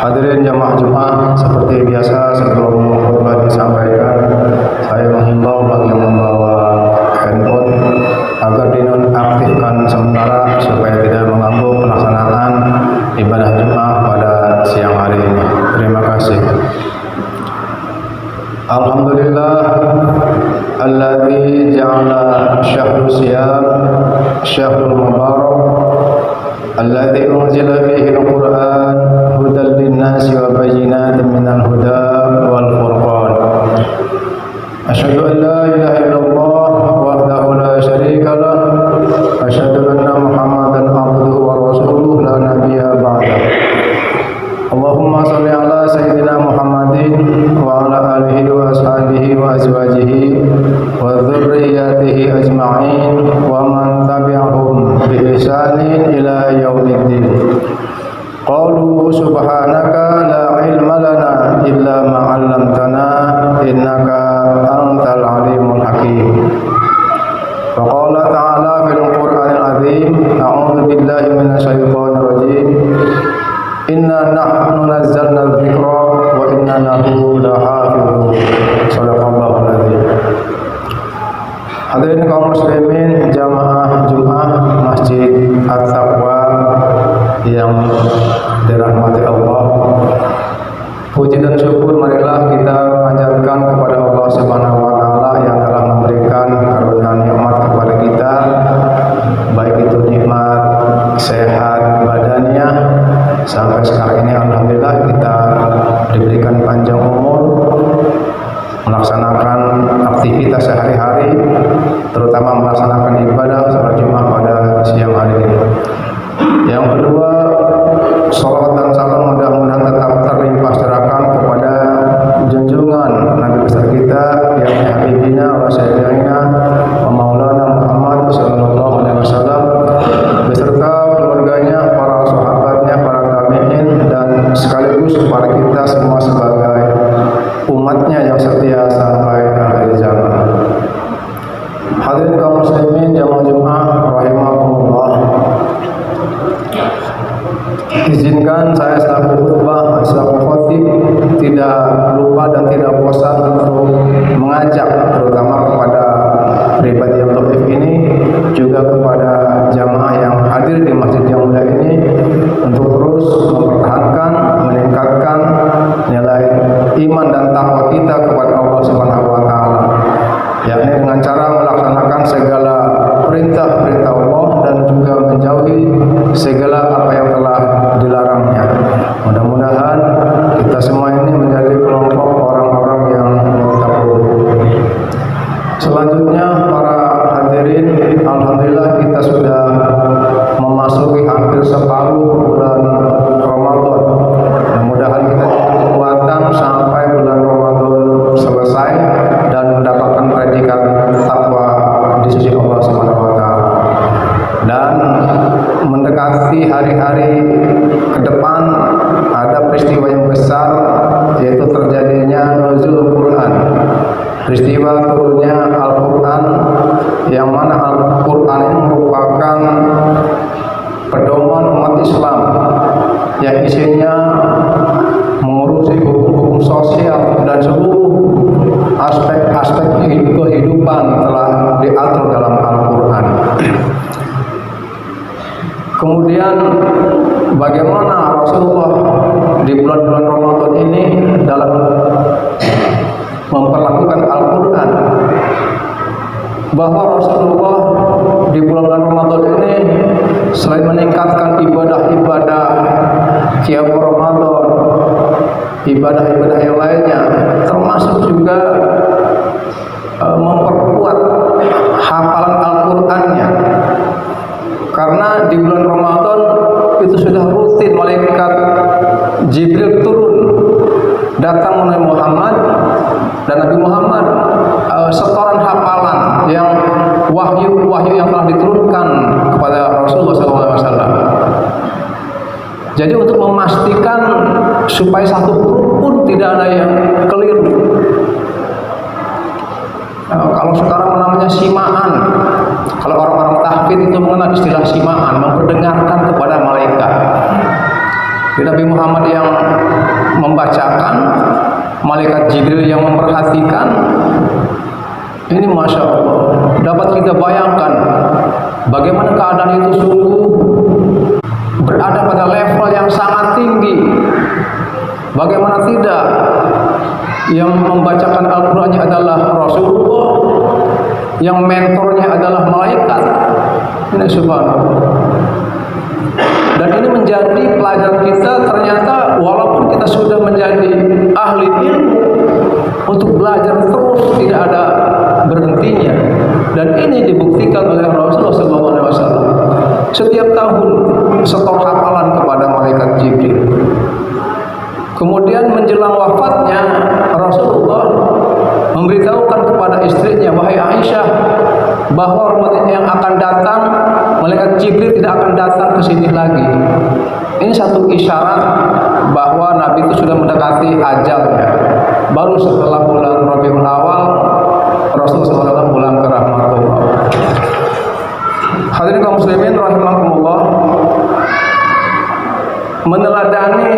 Hadirin jamaah Jumat, seperti biasa sebelum khutbah disampaikan, saya menghimbau bagi yang membawa handphone agar dinonaktifkan sementara supaya tidak mengganggu pelaksanaan ibadah Jumat pada siang hari ini. Terima kasih. Alhamdulillah alladzi ja'ala syahrul siyam syahrul mubarak alladzi unzila fihi al-Qur'an hudan lin-nasi wa bayyinatin minal huda wal furqan. Asyhadu an la ilaha illallah wahdahu la syarika lah, asyhadu anna Muhammadan abduhu wa rasuluhu la nabiyya ba'dah. Allahumma shalli ala sayyidina Muhammadin wa ala alihi wa ashabihi wa azwajihi wa dzurriyyatihi ajma'in wa man tabi'ahum bi ihsanin ila yaumiddin. Qalu subhanaka la ilma lana illa ma 'allamtana innaka antal alimul hakim. Wa qala ta'ala fil Qur'anil azim, a'udzu billahi minasy syaithanir rajim. Inna nahnu nazzalna dzikra wa inna lahu lahafizun. Shadaqallahul adzim. Hadirin kaum muslimin jamaah Jumat Masjid At-Taqwa yang dirahmati Allah, puji dan syukur marilah kita panjatkan kepada Allah Subhanahu wa taala yang telah memberikan karunia nikmat kepada kita, baik itu nikmat sehat badannya sampai sekarang ini. Alhamdulillah kita diberikan panjang umur melaksanakan aktivitas sehari-hari, terutama melaksanakan ibadah salat Jumat pada siang hari ini. Yang kedua, salawat dan salam mudah-mudahan tetap terlimpah curahkan kepada junjungan Nabi besar kita yang habibina wa sayyidina wa maulana Muhammad sallallahu alaihi wasallam beserta keluarganya, para sahabatnya, para tabi'in, dan sekaligus kepada kita semua sebagai umatnya yang setia sampai akhir zaman. Hadirin kaum muslimin jamaah Jumat rahimakumullah, izinkan saya selaku khutbah, selaku khatib tidak lupa dan tidak bosan untuk mengajak terutama kepada pribadi yang taif ini, juga kepada jamaah yang hadir di masjid yang mulia ini untuk terus mempertahankan, meningkatkan nilai iman dan takwa kita kepada Allah Subhanahu wa taala, yakni dengan cara melaksanakan segala perintah-perintah Allah dan juga menjauhi segala apa yang telah dilarangnya. Mudah-mudahan kita semua ini menjadi kelompok orang-orang yang bertakwa. Selanjutnya para hadirin, alhamdulillah kita sudah memasuki hampir separuh bulan Ramadan. Mudah-mudahan kita diberi kekuatan sampai bulan Ramadan selesai dan mendapatkan predikat takwa di sisi Allah Subhanahu wa taala. Dan mendekati hari-hari ke depan ada peristiwa yang besar, yaitu terjadinya nuzul Quran, peristiwa turunnya Al-Quran, yang mana Al-Quran ini merupakan pedoman umat Islam yang isinya mengurusi hukum-hukum sosial dan seluruh aspek-aspek kehidupan telah diatur dalam Al-Quran. Kemudian bagaimana Rasulullah di bulan-bulan Ramadan ini dalam memperlakukan Al-Quran, bahwa Rasulullah di bulan Ramadan ini selain meningkatkan ibadah-ibadah qiyam Ramadan, ibadah-ibadah yang lainnya, termasuk juga memperkuat hafalan Al-Qur'annya. Karena di bulan Ramadan itu sudah rutin malaikat Jibril turun datang menemui Muhammad, dan Nabi Muhammad setoran hafalan wahyu yang telah diturunkan kepada Rasulullah SAW. Jadi untuk memastikan supaya satu huruf pun tidak ada yang keliru. Kalau sekarang namanya simaan, kalau orang-orang tahfidz itu mengenal istilah simaan, memperdengarkan kepada malaikat. Nabi Muhammad yang membacakan, malaikat Jibril yang memperhatikan. Ini Masya Allah, dapat kita bayangkan bagaimana keadaan itu sungguh berada pada level yang sangat tinggi. Bagaimana tidak, yang membacakan Al-Qurannya adalah Rasulullah, yang mentornya adalah malaikat. Ini subhanallah. Dan ini menjadi pelajaran kita, ternyata walaupun kita sudah menjadi ahli ilmu, untuk belajar terus tidak ada berhentinya. Dan ini dibuktikan oleh Rasulullah SAW. Setiap tahun setor hafalan kepada malaikat Jibril. Kemudian menjelang wafatnya Rasulullah memberitahukan kepada istrinya, wahai Aisyah, bahwa Ramadan yang akan datang malaikat Jibril tidak akan datang ke sini lagi. Ini satu isyarat bahwa Nabi itu sudah mendekati ajalnya. Baru setelah bulan Rabiul Awal Rasulullah SAW pulang ke rahmatullah. Hadirin kaum muslimin rahimakumullah, meneladani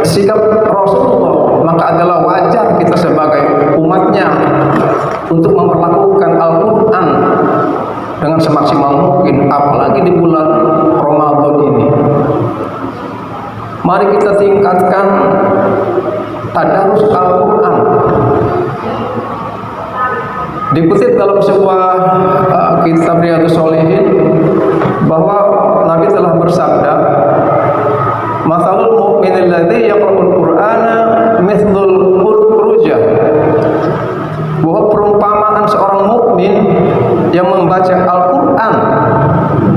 sikap Rasulullah maka adalah wajar kita sebagai umatnya untuk memperlakukan Al-Quran dengan semaksimal mungkin, apalagi di bulan Ramadan ini. Mari kita tingkatkan tadarus Al-Quran. Dikutip dalam sebuah kitab Riyadhus Shalihin bahwa Nabi telah bersabda, "Matsalul mu'minil ladzi yaqra'ul Qur'ana mithlul urjah." Bahwa perumpamaan seorang mukmin yang membaca Al-Quran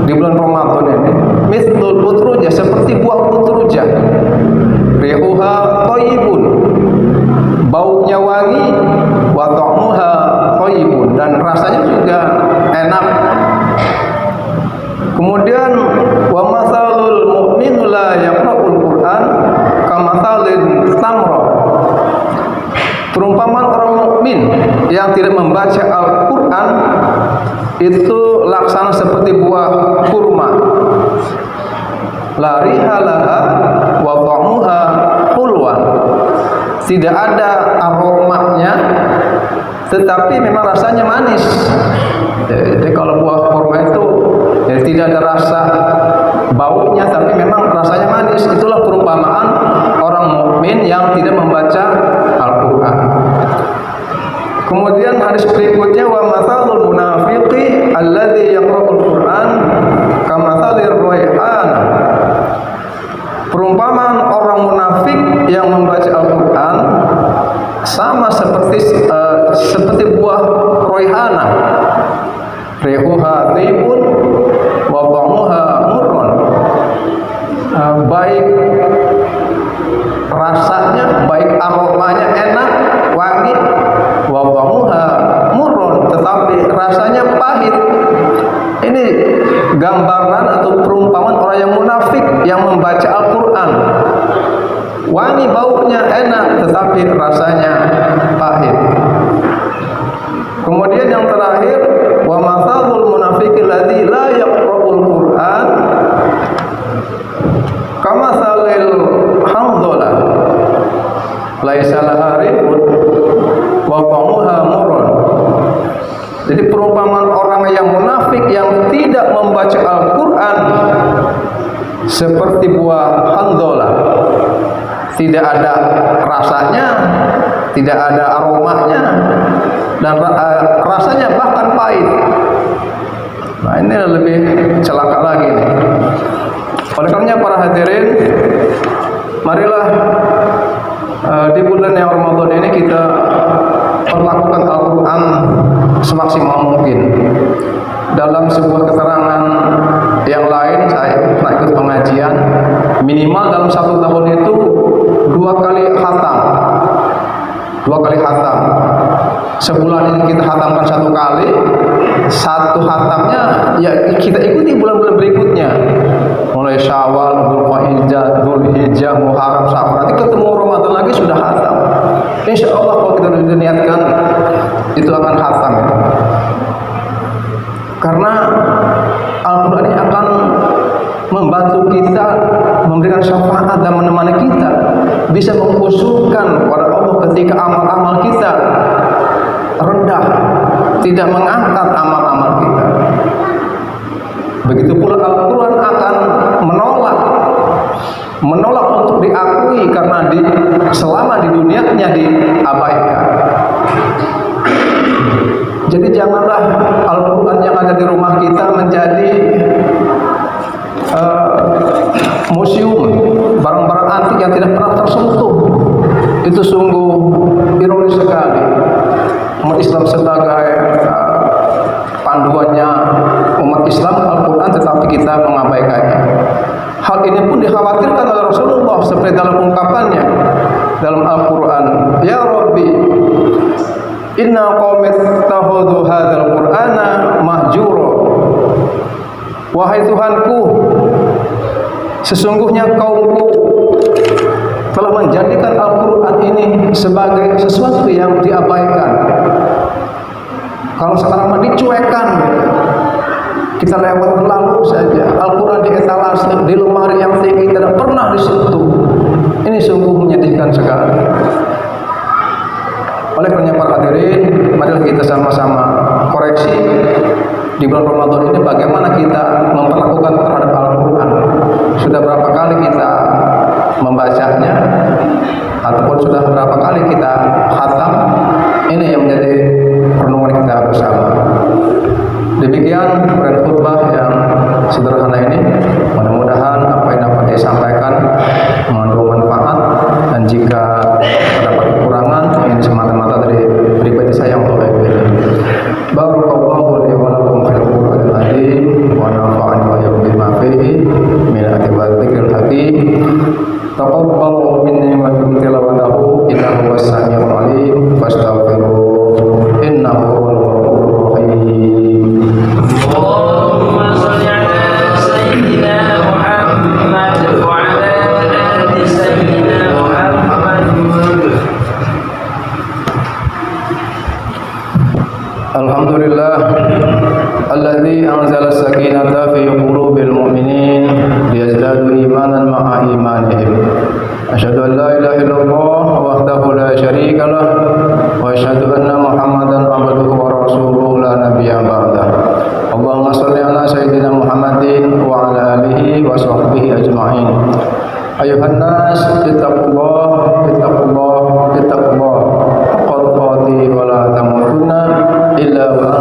di bulan Ramadan ini, mithlul utrujah, seperti buah utrujah. Rihuha thayyibun, baunya wangi, wa ta'muha thayyibun, dan rasanya juga enak. Kemudian wa masalul mu'min la yaqra'ul Qur'an kamatsalil tamra. Perumpamaan orang mukmin yang tidak membaca Al-Qur'an itu laksana seperti buah kurma. La rihalaha wa ta'muha hulwan. Tidak ada aromanya, tetapi memang rasanya manis. Jadi kalau buah kurma itu tidak ada rasa baunya, tapi memang rasanya manis. Itulah perumpamaan orang mukmin yang tidak membaca Al-Quran. Kemudian hadis berikutnya, wa matsalul munafiqi alladzi yaqra'ul Qur'an kamatsalir rayhan. Perumpamaan orang munafik yang membaca Al-Quran sama seperti buah roihana. Rihuha thayyibun wa ta'muha murrun. Baik rasanya, baik aromanya enak, wangi, wa ta'muha murrun, tetapi rasanya pahit. Ini gambaran atau perumpamaan orang yang munafik yang membaca Al-Quran. Wangi, baunya enak, tetapi rasanya pahit. Kemudian yang terakhir, wa matsalul munafiqil ladzi la yaqra'ul Qur'an kamatsalil hamdhalah laisa laha rihun wa ta'muha murrun. Jadi perumpamaan orang yang munafik yang tidak membaca Al-Quran seperti buah handhalah, tidak ada rasanya, tidak ada aromanya, dan rasanya bahkan pahit. Nah, ini lebih celaka lagi nih. Oleh karenanya para hadirin, marilah di bulan yang Ramadan ini kita perlakukan Al-Quran semaksimal mungkin. Dalam sebuah keterangan yang lain, saya pernah ikut pengajian, minimal dalam satu tahun itu 2 kali khatam. 2 kali khatam. Sebulan ini kita khatamkan 1 kali, satu hatamnya ya kita ikuti bulan-bulan berikutnya, mulai Syawal, Dzulqa'dah, Dzulhijjah, Muharram, Safar. Nanti ketemu Ramadan lagi sudah hatam. Insya Allah kalau kita sudah niatkan itu akan hatam ya. Karena Al-Quran ini akan membantu kita, memberikan syafaat dan menemani kita, bisa mengusulkan kepada Allah ketika amal-amal kita rendah, tidak mengangkat amal-amal kita. Begitu pula Al-Quran akan menolak untuk diakui karena selama di dunianya diabaikan. Jadi janganlah Al-Quran yang ada di rumah kita menjadi museum barang-barang antik yang tidak pernah tersentuh. Itu sungguh ironis sekali. Umat Islam sebagai panduannya umat Islam Al-Quran, tetapi kita mengabaikannya. Hal ini pun dikhawatirkan oleh Rasulullah seperti dalam ungkapannya dalam Al-Quran, Ya Rabbi, inna qaumi ittakhadhu hadzal Qur'ana mahjura. Wahai Tuhanku, sesungguhnya kaumku telah menjadikan Al-Quran ini sebagai sesuatu yang diabaikan. Kalau sekarang dicuekan, kita lewat lalu saja. Al-Quran di etalase, di lemari yang tinggi, tidak pernah disentuh. Ini sungguh menyedihkan sekali. Oleh karena para hadirin, mari kita sama-sama koreksi di bulan Ramadan ini bagaimana kita memperlakukan terhadap Al-Quran. Sudah berapa kali kita membacanya, ataupun sudah berapa kali kita khatam. Ini yang menjadi renungan kita bersama. Demikian khutbah yang sederhana ini. Mudah-mudahan apa yang dapat disampaikan mengandung manfaat, dan jika terdapat kekurangan ini semata-mata dari pribadi saya untuk baik-baik. Barakallahu li wa lakum fil Qur'anil azim wa nafa'ani wa iyyakum bima fihi min ayati wa dzikril hakim. Taqabbalu minni wa minkum tilawatahu innahu was-sami'ul 'alim fastaghfiruh innahu huwal ghafurur rahim. Allahumma shalli 'ala sayyidina Muhammad wa 'ala ali sayyidina Muhammad. Alhamdulillah alladzi anzala as-sakinata fi qulubil mu'minin liyazdadu imanan ma'a imanihim. Asyhadu an la ilaha illallah wahdahu la syarika lah wa asyhadu anna Muhammadan abduhu wa rasuluhu la nabiyya ba'dah. Allahumma shalli ala sayyidina Muhammadin wa ala alihi wa sahbihi ajma'in. Ayuhan nas ittaqullah haqqa tuqatih wa la tamutunna illa wa